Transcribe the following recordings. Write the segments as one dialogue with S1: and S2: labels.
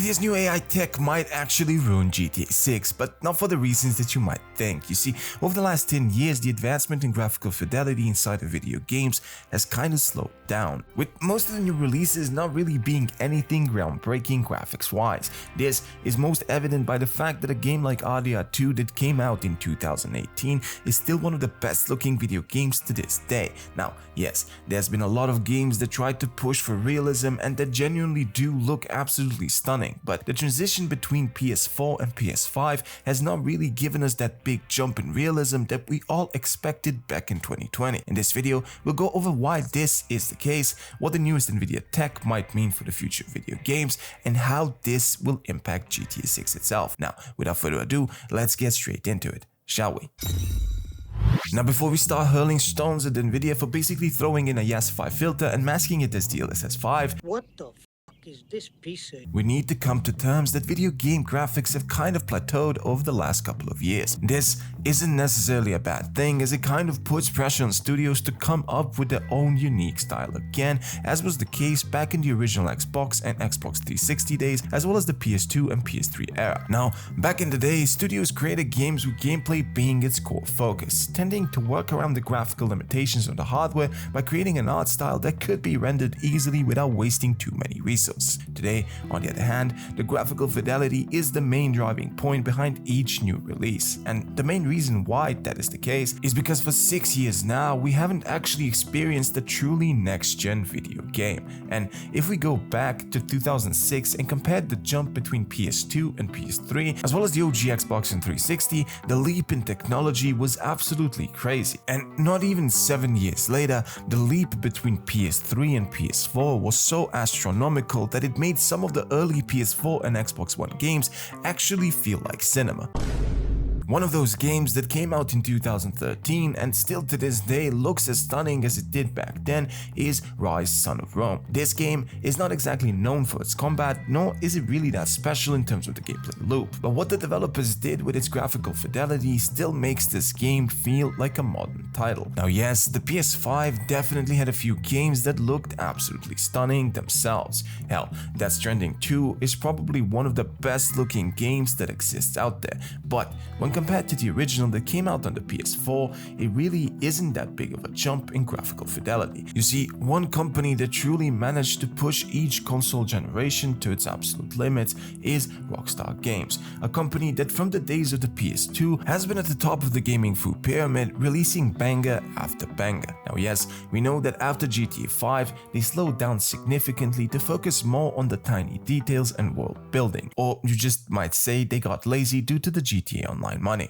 S1: Nvidia's new AI tech might actually ruin GTA 6, but not for the reasons that you might think. You see, over the last 10 years, the advancement in graphical fidelity inside of video games has kind of slowed down, with most of the new releases not really being anything groundbreaking graphics-wise. This is most evident by the fact that a game like RDR 2 that came out in 2018 is still one of the best-looking video games to this day. Now, yes, there's been a lot of games that tried to push for realism and that genuinely do look absolutely stunning, but the transition between PS4 and PS5 has not really given us that big jump in realism that we all expected back in 2020. In this video, we'll go over why this is the case, what the newest Nvidia tech might mean for the future of video games, and how this will impact GTA 6 itself. Now, without further ado, let's get straight into it, shall we? Now, before we start hurling stones at Nvidia for basically throwing in a YES5 filter and masking it as DLSS 5,
S2: what the f is this piece of?
S1: We need to come to terms that video game graphics have kind of plateaued over the last couple of years. This isn't necessarily a bad thing, as it kind of puts pressure on studios to come up with their own unique style again, as was the case back in the original Xbox and Xbox 360 days, as well as the PS2 and PS3 era. Now, back in the day, studios created games with gameplay being its core focus, tending to work around the graphical limitations of the hardware by creating an art style that could be rendered easily without wasting too many resources. Today, on the other hand, the graphical fidelity is the main driving point behind each new release, and the main reason why that is the case is because for 6 years now we haven't actually experienced a truly next-gen video game. And if we go back to 2006 and compare the jump between PS2 and PS3, as well as the OG Xbox and 360, the leap in technology was absolutely crazy. And not even 7 years later, the leap between PS3 and PS4 was so astronomical that it made some of the early PS4 and Xbox One games actually feel like cinema. One of those games that came out in 2013 and still to this day looks as stunning as it did back then is Ryse Son of Rome. This game is not exactly known for its combat, nor is it really that special in terms of the gameplay loop, but what the developers did with its graphical fidelity still makes this game feel like a modern title. Now yes, the PS5 definitely had a few games that looked absolutely stunning themselves. Hell, Death Stranding 2 is probably one of the best looking games that exists out there, but when compared to the original that came out on the PS4, it really isn't that big of a jump in graphical fidelity. You see, one company that truly managed to push each console generation to its absolute limits is Rockstar Games, a company that from the days of the PS2 has been at the top of the gaming food pyramid, releasing banger after banger. Now yes, we know that after GTA 5, they slowed down significantly to focus more on the tiny details and world building, or you just might say they got lazy due to the GTA Online money.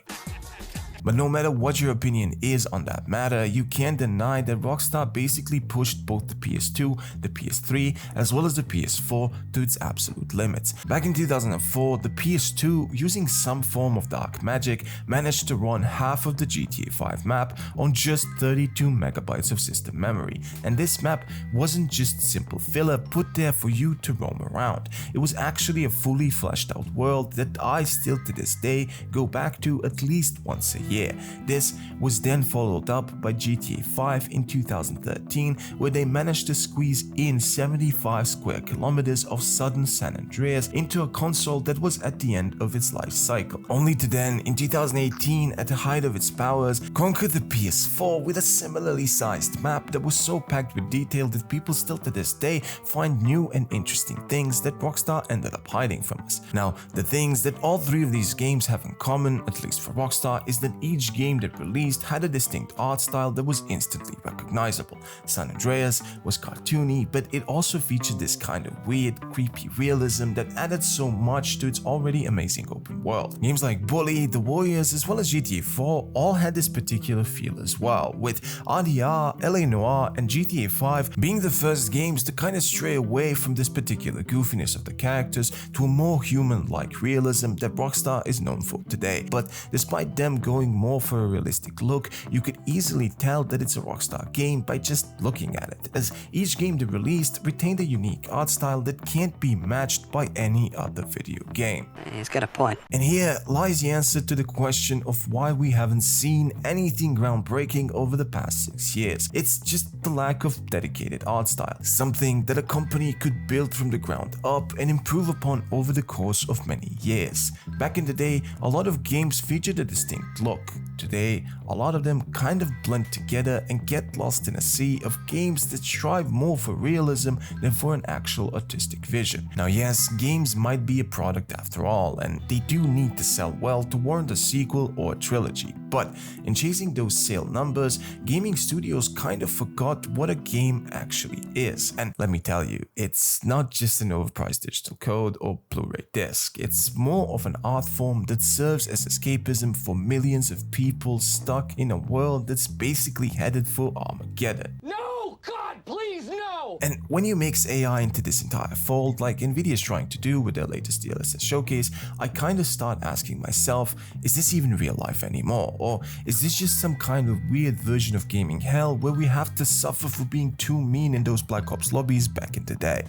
S1: But no matter what your opinion is on that matter, you can't deny that Rockstar basically pushed both the PS2, the PS3, as well as the PS4 to its absolute limits. Back in 2004, the PS2, using some form of dark magic, managed to run half of the GTA 5 map on just 32 megabytes of system memory. And this map wasn't just simple filler put there for you to roam around. It was actually a fully fleshed out world that I still to this day go back to at least once a year. This was then followed up by GTA 5 in 2013, where they managed to squeeze in 75 square kilometers of southern San Andreas into a console that was at the end of its life cycle, only to then, in 2018, at the height of its powers, conquer the PS4 with a similarly sized map that was so packed with detail that people still to this day find new and interesting things that Rockstar ended up hiding from us. Now, the things that all three of these games have in common, at least for Rockstar, is that each game that released had a distinct art style that was instantly recognizable. San Andreas was cartoony, but it also featured this kind of weird, creepy realism that added so much to its already amazing open world. Games like Bully, The Warriors, as well as GTA 4 all had this particular feel as well, with RDR, LA Noire, and GTA 5 being the first games to kind of stray away from this particular goofiness of the characters to a more human-like realism that Rockstar is known for today. But despite them going going more for a realistic look, you could easily tell that it's a Rockstar game by just looking at it, as each game they released retained a unique art style that can't be matched by any other video game.
S3: He's got a point.
S1: And here lies the answer to the question of why we haven't seen anything groundbreaking over the past 6 years. It's just the lack of dedicated art style, something that a company could build from the ground up and improve upon over the course of many years. Back in the day, a lot of games featured a distinct look. Today, a lot of them kind of blend together and get lost in a sea of games that strive more for realism than for an actual artistic vision. Now yes, games might be a product after all, and they do need to sell well to warrant a sequel or a trilogy, but in chasing those sale numbers, gaming studios kind of forgot what a game actually is. And let me tell you, it's not just an overpriced digital code or Blu-ray disc, it's more of an art form that serves as escapism for millions of people stuck in a world that's basically headed for Armageddon.
S4: No! God, please, no!
S1: And when you mix AI into this entire fold, like Nvidia is trying to do with their latest DLSS showcase, I kind of start asking myself, is this even real life anymore? Or is this just some kind of weird version of gaming hell where we have to suffer for being too mean in those Black Ops lobbies back in the day?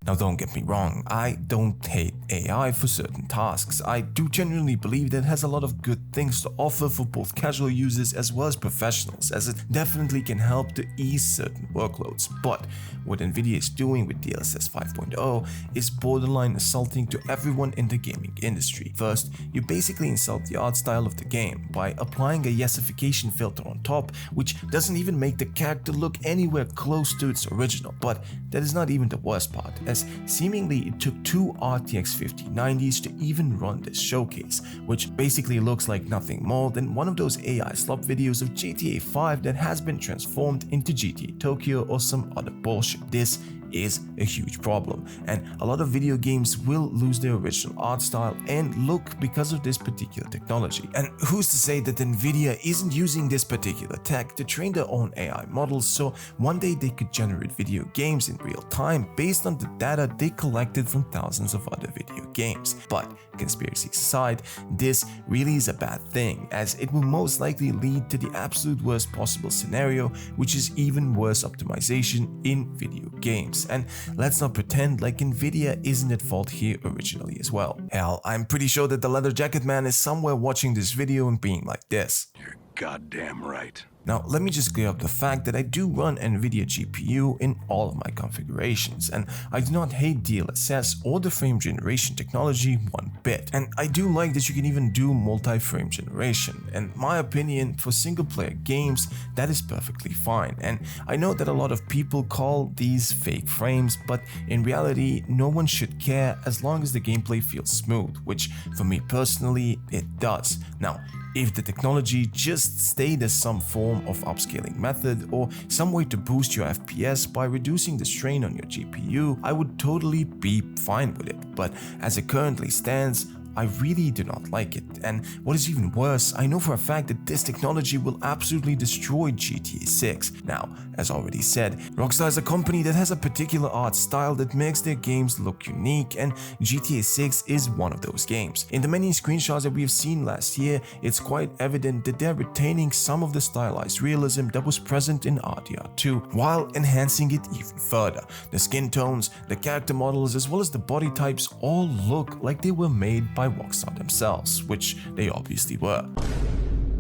S1: Now don't get me wrong, I don't hate AI for certain tasks. I do genuinely believe that it has a lot of good things to offer for both casual users as well as professionals, as it definitely can help to ease certain workloads. But what Nvidia is doing with DLSS 5.0 is borderline insulting to everyone in the gaming industry. First, you basically insult the art style of the game by applying a yesification filter on top, which doesn't even make the character look anywhere close to its original. But that is not even the worst part, as seemingly it took two RTX 5090s to even run this showcase, which basically looks like nothing more than one of those AI slop videos of GTA 5 that has been transformed into GTA Tokyo or some other bullshit. This is a huge problem, and a lot of video games will lose their original art style and look because of this particular technology. And who's to say that Nvidia isn't using this particular tech to train their own AI models, so one day they could generate video games in real time based on the data they collected from thousands of other video games. But conspiracies aside, this really is a bad thing, as it will most likely lead to the absolute worst possible scenario, which is even worse optimization in video games. And let's not pretend like Nvidia isn't at fault here originally as well. Hell, I'm pretty sure that the leather jacket man is somewhere watching this video and being like this.
S5: You're goddamn right.
S1: Now, let me just clear up the fact that I do run Nvidia GPU in all of my configurations, and I do not hate DLSS or the frame generation technology one bit. And I do like that you can even do multi-frame generation. In my opinion, for single-player games, that is perfectly fine. And I know that a lot of people call these fake frames, but in reality, no one should care as long as the gameplay feels smooth, which for me personally, it does. Now, if the technology just stayed as some form of upscaling method or some way to boost your FPS by reducing the strain on your GPU, I would totally be fine with it. But as it currently stands, I really do not like it, and what is even worse, I know for a fact that this technology will absolutely destroy GTA 6. Now, as already said, Rockstar is a company that has a particular art style that makes their games look unique, and GTA 6 is one of those games. In the many screenshots that we have seen last year, it's quite evident that they're retaining some of the stylized realism that was present in RDR2, while enhancing it even further. The skin tones, the character models, as well as the body types all look like they were made by Rockstar themselves, which they obviously were.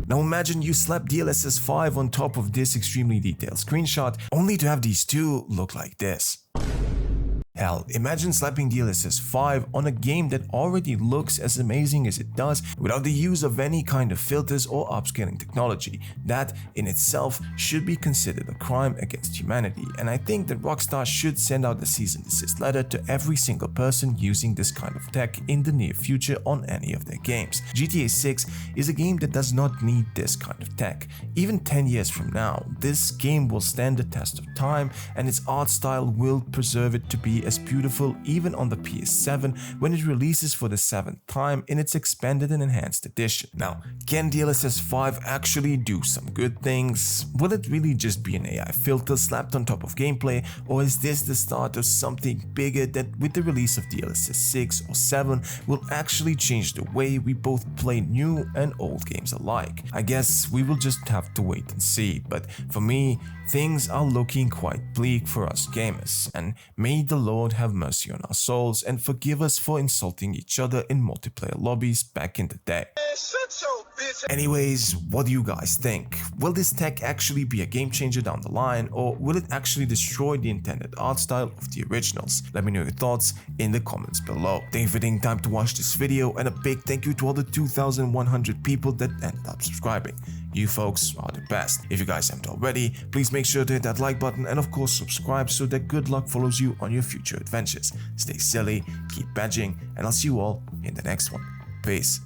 S1: Now imagine you slap DLSS 5 on top of this extremely detailed screenshot, only to have these two look like this. Hell, imagine slapping DLSS 5 on a game that already looks as amazing as it does without the use of any kind of filters or upscaling technology. That in itself should be considered a crime against humanity, and I think that Rockstar should send out a cease and desist letter to every single person using this kind of tech in the near future on any of their games. GTA 6 is a game that does not need this kind of tech. Even 10 years from now, this game will stand the test of time and its art style will preserve it to be as beautiful even on the PS7 when it releases for the 7th time in its expanded and enhanced edition. Now, can DLSS 5 actually do some good things? Will it really just be an AI filter slapped on top of gameplay, or is this the start of something bigger that with the release of DLSS 6 or 7 will actually change the way we both play new and old games alike? I guess we will just have to wait and see, but for me, things are looking quite bleak for us gamers, and may the Lord have mercy on our souls and forgive us for insulting each other in multiplayer lobbies back in the day. Anyways, what do you guys think? Will this tech actually be a game changer down the line, or will it actually destroy the intended art style of the originals? Let me know your thoughts in the comments below. Thank you for taking time to watch this video, and a big thank you to all the 2,100 people that ended up subscribing. You folks are the best. If you guys haven't already, please make sure to hit that like button and of course subscribe so that good luck follows you on your future adventures. Stay silly, keep badging, and I'll see you all in the next one. Peace.